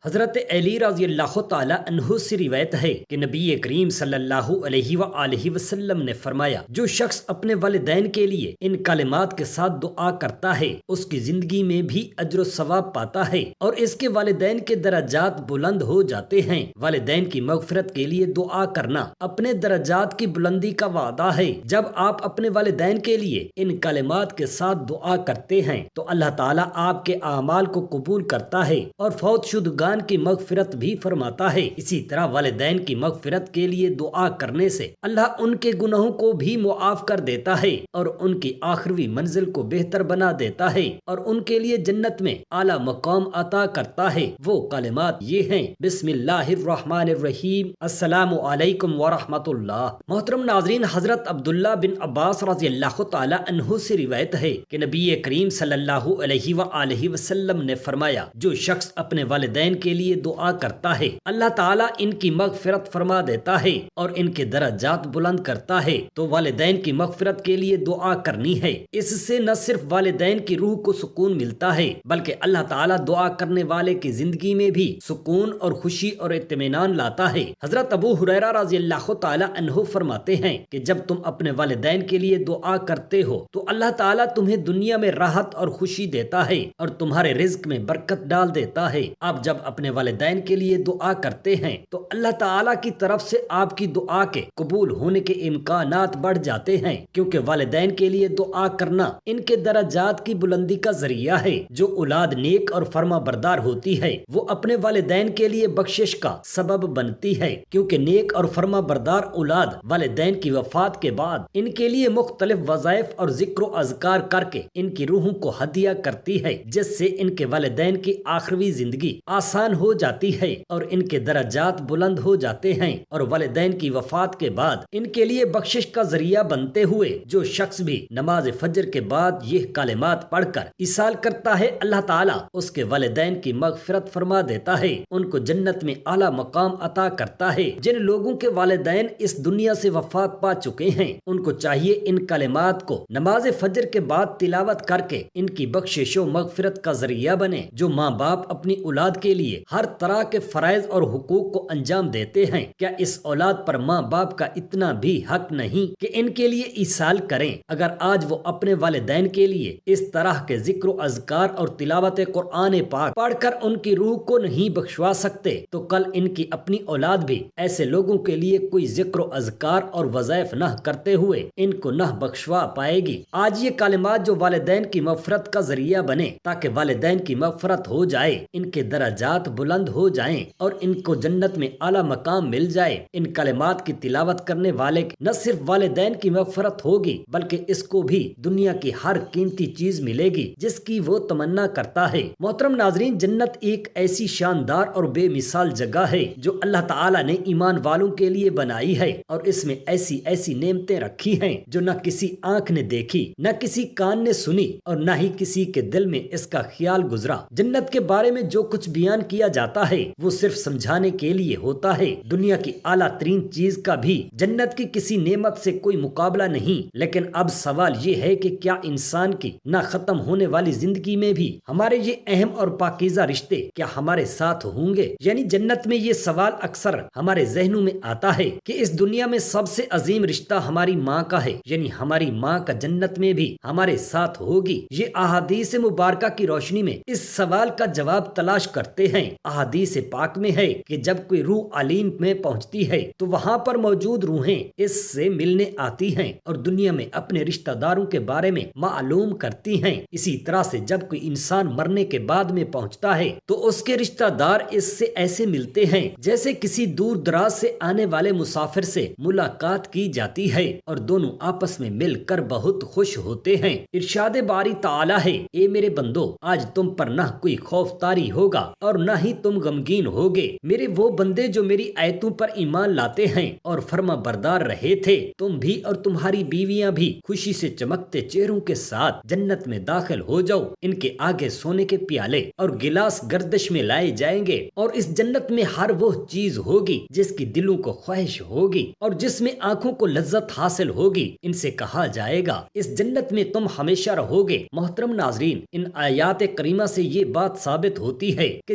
حضرت علی رضی اللہ تعالی عنہ سے روایت ہے کہ نبی کریم صلی اللہ علیہ وآلہ وسلم نے فرمایا، جو شخص اپنے والدین کے لیے ان کلمات کے ساتھ دعا کرتا ہے اس کی زندگی میں بھی اجر و ثواب پاتا ہے اور اس کے والدین کے درجات بلند ہو جاتے ہیں۔ والدین کی مغفرت کے لیے دعا کرنا اپنے درجات کی بلندی کا وعدہ ہے۔ جب آپ اپنے والدین کے لیے ان کلمات کے ساتھ دعا کرتے ہیں تو اللہ تعالیٰ آپ کے اعمال کو قبول کرتا ہے اور فوت شدگان کی مغفرت بھی فرماتا ہے۔ اسی طرح والدین کی مغفرت کے لیے دعا کرنے سے اللہ ان کے گناہوں کو بھی معاف کر دیتا ہے اور ان کی آخری منزل کو بہتر بنا دیتا ہے اور ان کے لیے جنت میں اعلیٰ مقام عطا کرتا ہے۔ وہ کلمات یہ ہیں: بسم اللہ الرحمن الرحیم، السلام علیکم ورحمۃ اللہ۔ محترم ناظرین، حضرت عبداللہ بن عباس رضی اللہ تعالی عنہ سے روایت ہے کہ نبی کریم صلی اللہ علیہ وآلہ وسلم نے فرمایا، جو شخص اپنے والدین کے لیے دعا کرتا ہے اللہ تعالیٰ ان کی مغفرت فرما دیتا ہے اور ان کے درجات بلند کرتا ہے۔ تو والدین کی مغفرت کے لیے دعا کرنی ہے۔ اس سے نہ صرف والدین کی روح کو سکون ملتا ہے بلکہ اللہ تعالیٰ دعا کرنے والے کی زندگی میں بھی سکون اور خوشی اور اطمینان لاتا ہے۔ حضرت ابو ہریرہ رضی اللہ تعالی عنہ فرماتے ہیں کہ جب تم اپنے والدین کے لیے دعا کرتے ہو تو اللہ تعالیٰ تمہیں دنیا میں راحت اور خوشی دیتا ہے اور تمہارے رزق میں برکت ڈال دیتا ہے۔ آپ جب اپنے والدین کے لیے دعا کرتے ہیں تو اللہ تعالیٰ کی طرف سے آپ کی دعا کے قبول ہونے کے امکانات بڑھ جاتے ہیں، کیونکہ والدین کے لیے دعا کرنا ان کے درجات کی بلندی کا ذریعہ ہے۔ جو اولاد نیک اور فرما بردار ہوتی ہے وہ اپنے والدین کے لیے بخشش کا سبب بنتی ہے، کیونکہ نیک اور فرما بردار اولاد والدین کی وفات کے بعد ان کے لیے مختلف وظائف اور ذکر و اذکار کر کے ان کی روحوں کو ہدیہ کرتی ہے، جس سے ان کے والدین کی آخری زندگی آسان ہو جاتی ہے اور ان کے درجات بلند ہو جاتے ہیں، اور والدین کی وفات کے بعد ان کے لیے بخشش کا ذریعہ بنتے ہوئے جو شخص بھی نماز فجر کے بعد یہ کلمات پڑھ کر ایصال کرتا ہے اللہ تعالیٰ اس کے والدین کی مغفرت فرما دیتا ہے، ان کو جنت میں اعلیٰ مقام عطا کرتا ہے۔ جن لوگوں کے والدین اس دنیا سے وفات پا چکے ہیں ان کو چاہیے ان کلمات کو نماز فجر کے بعد تلاوت کر کے ان کی بخشش و مغفرت کا ذریعہ بنے۔ جو ماں باپ اپنی اولاد کے لیے ہر طرح کے فرائض اور حقوق کو انجام دیتے ہیں، کیا اس اولاد پر ماں باپ کا اتنا بھی حق نہیں کہ ان کے لیے ایصال کریں؟ اگر آج وہ اپنے والدین کے لیے اس طرح کے ذکر و اذکار اور تلاوت قرآن پاک پڑھ کر ان کی روح کو نہیں بخشوا سکتے تو کل ان کی اپنی اولاد بھی ایسے لوگوں کے لیے کوئی ذکر و اذکار اور وظائف نہ کرتے ہوئے ان کو نہ بخشوا پائے گی۔ آج یہ کلمات جو والدین کی مغفرت کا ذریعہ بنے تاکہ والدین کی مغفرت ہو جائے، ان کے درجات بلند ہو جائیں اور ان کو جنت میں اعلیٰ مقام مل جائے۔ ان کلمات کی تلاوت کرنے والے نہ صرف والدین کی مغفرت ہوگی بلکہ اس کو بھی دنیا کی ہر قیمتی چیز ملے گی جس کی وہ تمنا کرتا ہے۔ محترم ناظرین، جنت ایک ایسی شاندار اور بے مثال جگہ ہے جو اللہ تعالیٰ نے ایمان والوں کے لیے بنائی ہے، اور اس میں ایسی ایسی نعمتیں رکھی ہیں جو نہ کسی آنکھ نے دیکھی، نہ کسی کان نے سنی اور نہ ہی کسی کے دل میں اس کا خیال گزرا۔ جنت کے بارے میں جو کچھ بیان کیا جاتا ہے وہ صرف سمجھانے کے لیے ہوتا ہے۔ دنیا کی اعلیٰ ترین چیز کا بھی جنت کی کسی نعمت سے کوئی مقابلہ نہیں، لیکن اب سوال یہ ہے کہ کیا انسان کی نہ ختم ہونے والی زندگی میں بھی ہمارے یہ اہم اور پاکیزہ رشتے کیا ہمارے ساتھ ہوں گے؟ یعنی جنت میں یہ سوال اکثر ہمارے ذہنوں میں آتا ہے کہ اس دنیا میں سب سے عظیم رشتہ ہماری ماں کا ہے، یعنی ہماری ماں کا جنت میں بھی ہمارے ساتھ ہوگی۔ یہ احادیث مبارکہ کی روشنی میں اس سوال کا جواب تلاش کرتے ہیں۔ احادیث پاک میں ہے کہ جب کوئی روح علیم میں پہنچتی ہے تو وہاں پر موجود روحیں اس سے ملنے آتی ہیں اور دنیا میں اپنے رشتہ داروں کے بارے میں معلوم کرتی ہیں۔ اسی طرح سے جب کوئی انسان مرنے کے بعد میں پہنچتا ہے تو اس کے رشتہ دار اس سے ایسے ملتے ہیں جیسے کسی دور دراز سے آنے والے مسافر سے ملاقات کی جاتی ہے اور دونوں آپس میں مل کر بہت خوش ہوتے ہیں۔ ارشاد باری تعالی ہے، اے میرے بندو، آج تم پر نہ کوئی خوف طاری ہوگا اور نہ ہی تم غمگین ہوگے۔ میرے وہ بندے جو میری آیتوں پر ایمان لاتے ہیں اور فرما بردار رہے تھے، تم بھی اور تمہاری بیویاں بھی خوشی سے چمکتے چہروں کے ساتھ جنت میں داخل ہو جاؤ۔ ان کے آگے سونے کے پیالے اور گلاس گردش میں لائے جائیں گے اور اس جنت میں ہر وہ چیز ہوگی جس کی دلوں کو خواہش ہوگی اور جس میں آنکھوں کو لذت حاصل ہوگی۔ ان سے کہا جائے گا اس جنت میں تم ہمیشہ رہو گے۔ محترم ناظرین، ان آیات کریمہ سے یہ بات ثابت ہوتی ہے کہ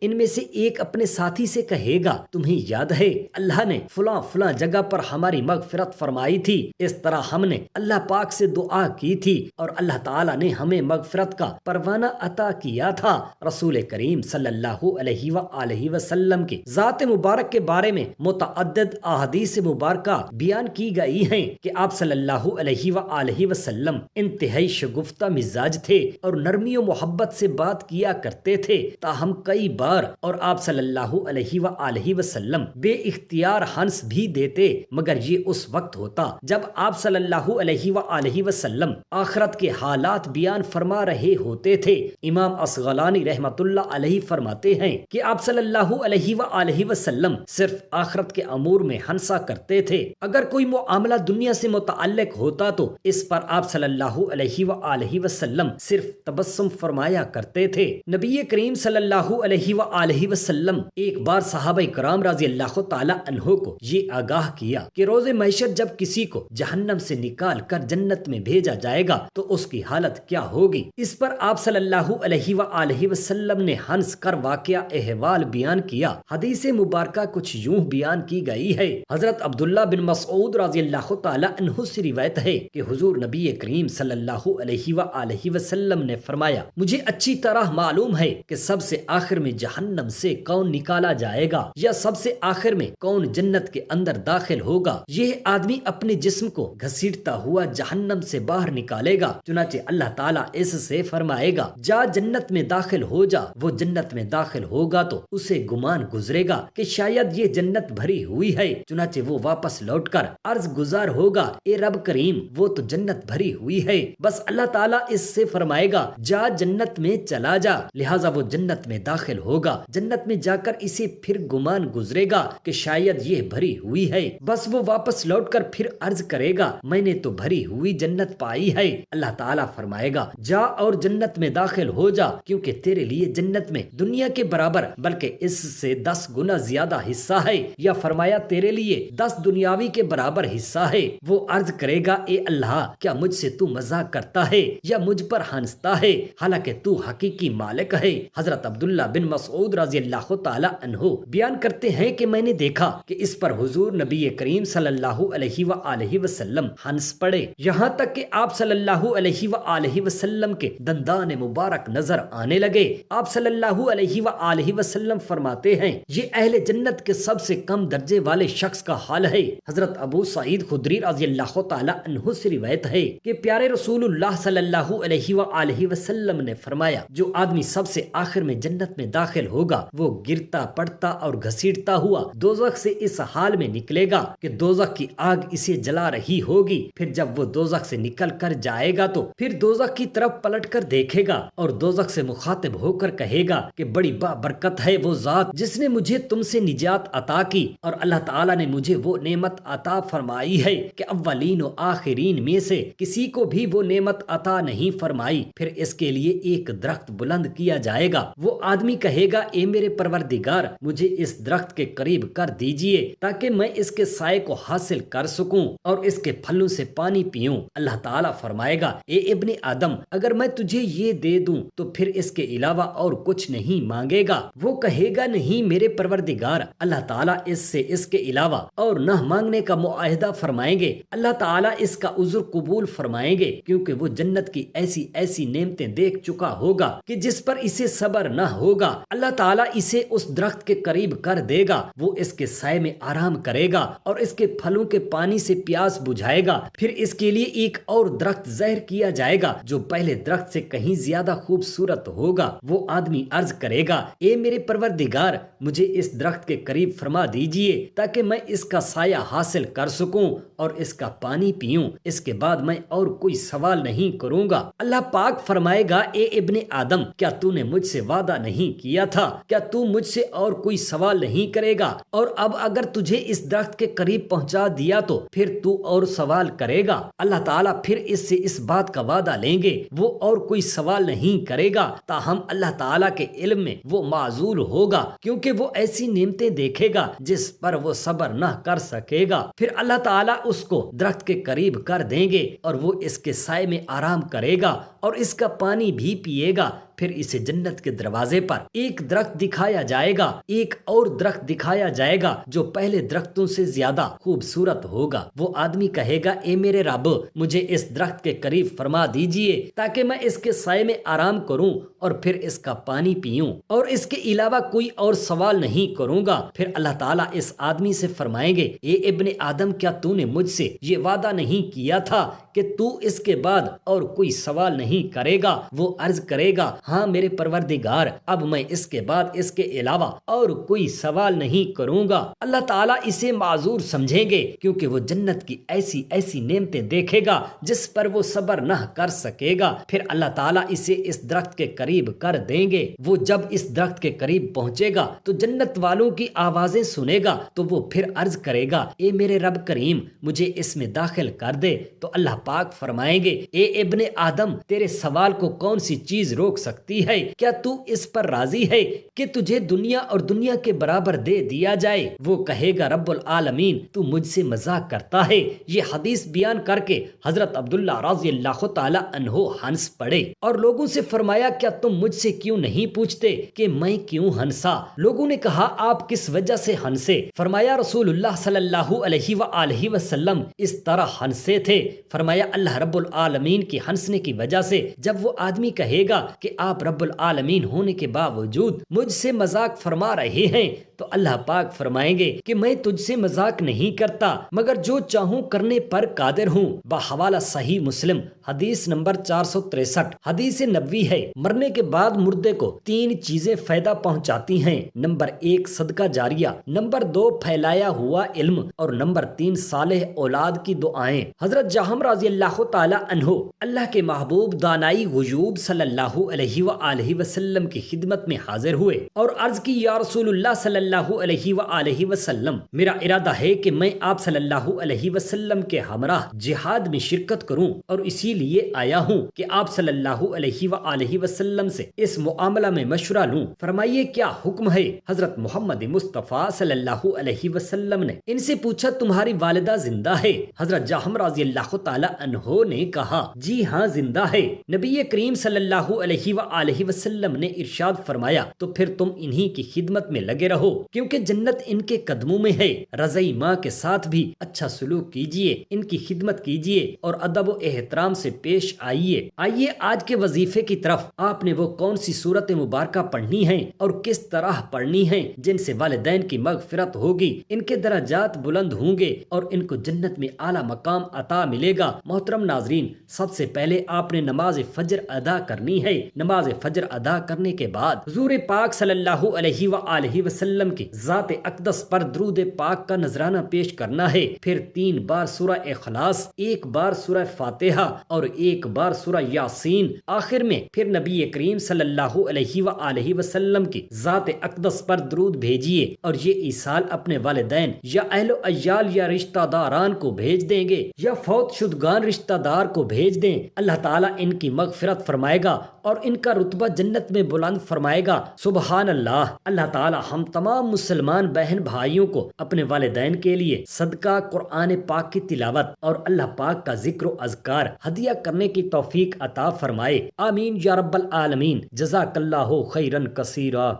ان میں سے ایک اپنے ساتھی سے کہے گا، تمہیں یاد ہے اللہ نے فلاں فلاں جگہ پر ہماری مغفرت فرمائی تھی، اس طرح ہم نے اللہ پاک سے دعا کی تھی اور اللہ تعالیٰ نے ہمیں مغفرت کا پروانہ عطا کیا تھا۔ رسول کریم صلی اللہ علیہ وآلہ وسلم کی ذات مبارک کے بارے میں متعدد احادیث مبارکہ بیان کی گئی ہیں کہ آپ صلی اللہ علیہ وآلہ وسلم انتہائی شگفتہ مزاج تھے اور نرمی و محبت سے بات کیا کرتے تھے، تاہم کئی بار اور آپ صلی اللہ علیہ وآلہ وسلم بے اختیار ہنس بھی دیتے، مگر یہ اس وقت ہوتا جب آپ صلی اللہ علیہ وآلہ وسلم آخرت کے حالات بیان فرما رہے ہوتے تھے۔ امام اسغلانی رحمۃ اللہ علیہ فرماتے ہیں کہ آپ صلی اللہ علیہ وآلہ وسلم صرف آخرت کے امور میں ہنسا کرتے تھے، اگر کوئی معاملہ دنیا سے متعلق ہوتا تو اس پر آپ صلی اللہ علیہ وآلہ وسلم صرف تبسم فرمایا کرتے تھے۔ نبی کریم صلی اللہ علیہ وآلہ وسلم ایک بار صحابہ کرام رضی اللہ تعالی عنہ کو یہ آگاہ کیا کہ روز محشر جب کسی کو جہنم سے نکال کر جنت میں بھیجا جائے گا تو اس کی حالت کیا ہوگی۔ اس پر آپ صلی اللہ علیہ وآلہ وسلم نے ہنس کر واقعہ احوال بیان کیا۔ حدیث مبارکہ کچھ یوں بیان کی گئی ہے۔ حضرت عبداللہ بن مسعود رضی اللہ تعالی عنہ سے روایت ہے کہ حضور نبی کریم صلی اللہ علیہ وآلہ وسلم نے فرمایا، مجھے اچھی طرح معلوم ہے کہ سب سے آخر میں جہنم سے کون نکالا جائے گا یا سب سے آخر میں کون جنت کے اندر داخل ہوگا۔ یہ آدمی اپنے جسم کو گھسیٹتا ہوا جہنم سے باہر نکالے گا، چنانچہ اللہ تعالیٰ اس سے فرمائے گا، جا جنت میں داخل ہو جا۔ وہ جنت میں داخل ہوگا تو اسے گمان گزرے گا کہ شاید یہ جنت بھری ہوئی ہے، چنانچہ وہ واپس لوٹ کر عرض گزار ہوگا، اے رب کریم وہ تو جنت بھری ہوئی ہے۔ بس اللہ تعالیٰ اس سے فرمائے گا، جا جنت میں چلا جا، لہٰذا وہ جنت میں داخل ہوگا۔ جنت میں جا کر اسے پھر گمان گزرے گا کہ شاید یہ بھری ہوئی ہے، بس وہ واپس لوٹ کر پھر عرض کرے گا، میں نے تو بھری ہوئی جنت پائی ہے۔ اللہ تعالیٰ فرمائے گا، جا اور جنت میں داخل ہو جا، کیونکہ تیرے لیے جنت میں دنیا کے برابر بلکہ اس سے 10 گنا زیادہ حصہ ہے، یا فرمایا تیرے لیے 10 دنیاوی کے برابر حصہ ہے۔ وہ عرض کرے گا، اے اللہ کیا مجھ سے تو مذاق کرتا ہے یا مجھ پر ہنستا ہے، حالانکہ تو حقیقی مالک ہے۔ حضرت عبداللہ بن مسعود رضی اللہ تعالی عنہ بیان کرتے ہیں کہ میں نے دیکھا کہ اس پر حضور نبی کریم صلی اللہ علیہ وآلہ وسلم ہنس پڑے، یہاں تک کہ آپ صلی اللہ علیہ وآلہ وسلم کے دندان مبارک نظر آنے لگے۔ آپ صلی اللہ علیہ وآلہ وسلم فرماتے ہیں، یہ اہل جنت کے سب سے کم درجے والے شخص کا حال ہے۔ حضرت ابو سعید خدری رضی اللہ تعالی عنہ سے روایت ہے کہ پیارے رسول اللہ صلی اللہ علیہ وآلہ وسلم نے فرمایا، جو آدمی سب سے آخر میں جنت میں داخل ہوگا وہ گرتا پڑتا اور گھسیٹتا ہوا دوزخ سے اس حال میں نکلے گا کہ دوزخ کی آگ اسے جلا رہی ہوگی۔ پھر جب وہ دوزخ سے نکل کر جائے گا تو پھر دوزخ کی طرف پلٹ کر دیکھے گا اور دوزخ سے مخاطب ہو کر کہے گا کہ بڑی بابرکت ہے وہ ذات جس نے مجھے تم سے نجات عطا کی، اور اللہ تعالیٰ نے مجھے وہ نعمت عطا فرمائی ہے کہ اولین و آخرین میں سے کسی کو بھی وہ نعمت عطا نہیں فرمائی۔ پھر اس کے لیے ایک درخت بلند کیا جائے گا، وہ آدمی کہے گا، اے میرے پروردگار مجھے اس درخت کے قریب کر دیجئے تاکہ میں اس کے سائے کو حاصل کر سکوں اور اس کے پھلوں سے پانی پیوں۔ اللہ تعالیٰ فرمائے گا، اے ابن آدم اگر میں تجھے یہ دے دوں تو پھر اس کے علاوہ اور کچھ نہیں مانگے گا۔ وہ کہے گا، نہیں میرے پروردگار۔ اللہ تعالیٰ اس سے اس کے علاوہ اور نہ مانگنے کا معاہدہ فرمائیں گے۔ اللہ تعالیٰ اس کا عذر قبول فرمائیں گے، کیونکہ وہ جنت کی ایسی ایسی نعمتیں دیکھ چکا ہوگا کہ جس پر اسے صبر نہ ہوگا۔ اللہ تعالیٰ اسے اس درخت کے قریب کر دے گا، وہ اس کے سائے میں آرام کرے گا اور اس کے پھلوں کے پانی سے پیاس بجھائے گا۔ پھر اس کے لیے ایک اور درخت ظاہر کیا جائے گا جو پہلے درخت سے کہیں زیادہ خوبصورت ہوگا۔ وہ آدمی عرض کرے گا، اے میرے پروردگار مجھے اس درخت کے قریب فرما دیجئے تاکہ میں اس کا سایہ حاصل کر سکوں اور اس کا پانی پیوں، اس کے بعد میں اور کوئی سوال نہیں کروں گا۔ اللہ پاک فرمائے گا، اے ابن آدم کیا تو نے مجھ سے وعدہ نہیں کیا تھا؟ کیا تو مجھ سے اور کوئی سوال نہیں کرے گا؟ اور اب اگر تجھے اس درخت کے قریب پہنچا دیا تو پھر تو اور سوال کرے گا؟ اللہ تعالیٰ پھر اس سے اس بات کا وعدہ لیں گے، وہ اور کوئی سوال نہیں کرے گا، تاہم اللہ تعالیٰ کے علم میں وہ معذور ہوگا کیونکہ وہ ایسی نعمتیں دیکھے گا جس پر وہ صبر نہ کر سکے گا۔ پھر اللہ تعالیٰ اس کو درخت کے قریب کر دیں گے اور وہ اس کے سائے میں آرام کرے گا اور اس کا پانی بھی پیے گا۔ پھر اسے جنت کے دروازے پر ایک درخت دکھایا جائے گا، ایک اور درخت دکھایا جائے گا جو پہلے درختوں سے زیادہ خوبصورت ہوگا۔ وہ آدمی کہے گا اے میرے رب، مجھے اس درخت کے قریب فرما دیجئے تاکہ میں اس کے سائے میں آرام کروں اور پھر اس کا پانی پیوں، اور اس کے علاوہ کوئی اور سوال نہیں کروں گا۔ پھر اللہ تعالیٰ اس آدمی سے فرمائیں گے اے ابن آدم، کیا تو نے مجھ سے یہ وعدہ نہیں کیا تھا کہ تو اس کے بعد اور کوئی سوال نہیں کرے گا؟ وہ عرض کرے گا ہاں میرے پروردگار، اب میں اس کے بعد اس کے علاوہ اور کوئی سوال نہیں کروں گا۔ اللہ تعالیٰ اسے معذور سمجھیں گے کیونکہ وہ جنت کی ایسی ایسی نعمتیں دیکھے گا جس پر وہ صبر نہ کر سکے گا۔ پھر اللہ تعالیٰ اسے اس درخت کے قریب کر دیں گے۔ وہ جب اس درخت کے قریب پہنچے گا تو جنت والوں کی آوازیں سنے گا تو وہ پھر عرض کرے گا اے میرے رب کریم، مجھے اس میں داخل کر دے۔ تو اللہ پاک فرمائیں گے اے ابن آدم، تیرے سوال کو کون سی چیز روک سکتی ہے؟ کیا تو اس پر راضی ہے کہ تجھے دنیا اور دنیا کے برابر دے دیا جائے؟ وہ کہے گا رب العالمین، تو مجھ سے مذاق کرتا ہے۔ یہ حدیث بیان کر کے حضرت عبداللہ رضی اللہ تعالی عنہ ہنس پڑے اور لوگوں سے فرمایا کیا تم مجھ سے کیوں نہیں پوچھتے کہ میں کیوں ہنسا؟ لوگوں نے کہا آپ کس وجہ سے ہنسے؟ فرمایا رسول اللہ صلی اللہ علیہ وآلہ وسلم اس طرح ہنسے تھے۔ فرمایا اللہ رب العالمین کی ہنسنے کی وجہ سے جب وہ آدمی کہے گا کہ آپ رب العالمین ہونے کے باوجود مجھ سے مذاق فرما رہے ہیں، تو اللہ پاک فرمائیں گے کہ میں تجھ سے مذاق نہیں کرتا مگر جو چاہوں کرنے پر قادر ہوں۔ بحوالہ صحیح مسلم حدیث نمبر 463۔ حدیث نبوی ہے مرنے کے بعد مردے کو 3 چیزیں فائدہ پہنچاتی ہیں۔ نمبر 1 صدقہ جاریہ، نمبر 2 پھیلایا ہوا علم، اور نمبر 3 صالح اولاد کی دعائیں۔ حضرت جہم رضی اللہ تعالی عنہ اللہ کے محبوب دانائی غیوب صلی اللہ علیہ وآلہ وسلم کی خدمت میں حاضر ہوئے اور عرض کی یا رسول اللہ صلی اللہ علیہ وآلہ وسلم، میرا ارادہ ہے کہ میں آپ صلی اللہ علیہ وسلم کے ہمراہ جہاد میں شرکت کروں اور اسی لیے آیا ہوں کہ آپ صلی اللہ علیہ وآلہ وسلم سے اس معاملہ میں مشورہ لوں، فرمائیے کیا حکم ہے؟ حضرت محمد مصطفیٰ صلی اللہ علیہ وسلم نے ان سے پوچھا تمہاری والدہ زندہ ہے؟ حضرت جہم رضی اللہ تعالی عنہ نے کہا جی ہاں زندہ ہے۔ نبی کریم صلی اللہ علیہ وآلہ وسلم نے ارشاد فرمایا تو پھر تم انہی کی خدمت میں لگے رہو کیونکہ جنت ان کے قدموں میں ہے۔ رضعی ماں کے ساتھ بھی اچھا سلوک کیجیے، ان کی خدمت کیجیے اور ادب و احترام سے پیش آئیے۔ آئیے آج کے وظیفے کی طرف۔ آپ نے وہ کون سی سورت مبارکہ پڑھنی ہے اور کس طرح پڑھنی ہے جن سے والدین کی مغفرت ہوگی، ان کے درجات بلند ہوں گے اور ان کو جنت میں اعلیٰ مقام عطا ملے گا۔ محترم ناظرین، سب سے پہلے آپ نے نماز فجر ادا کرنی ہے۔ نماز فجر ادا کرنے کے بعد حضور پاک صلی اللہ علیہ وآلہ وسلم کی ذات اقدس پر درود پاک کا نذرانہ پیش کرنا ہے۔ پھر 3 بار سورہ اخلاص، 1 بار سورہ فاتحہ اور 1 بار سورہ یاسین۔ آخر میں پھر نبی کریم صلی اللہ علیہ وآلہ وسلم کی ذات اقدس پر درود بھیجیے اور یہ ایصال اپنے والدین یا اہل و عیال یا رشتہ داران کو بھیج دیں گے یا فوت شدگان رشتہ دار کو بھیج دیں۔ اللہ تعالیٰ ان کی مغفرت فرمائے گا اور ان کا رتبہ جنت میں بلند فرمائے گا۔ سبحان اللہ۔ اللہ تعالیٰ ہم تمام مسلمان بہن بھائیوں کو اپنے والدین کے لیے صدقہ قرآن پاک کی تلاوت اور اللہ پاک کا ذکر و اذکار ہدیہ کرنے کی توفیق عطا فرمائے۔ آمین یا رب العالمین۔ جزاک اللہ خیرا کثیرا۔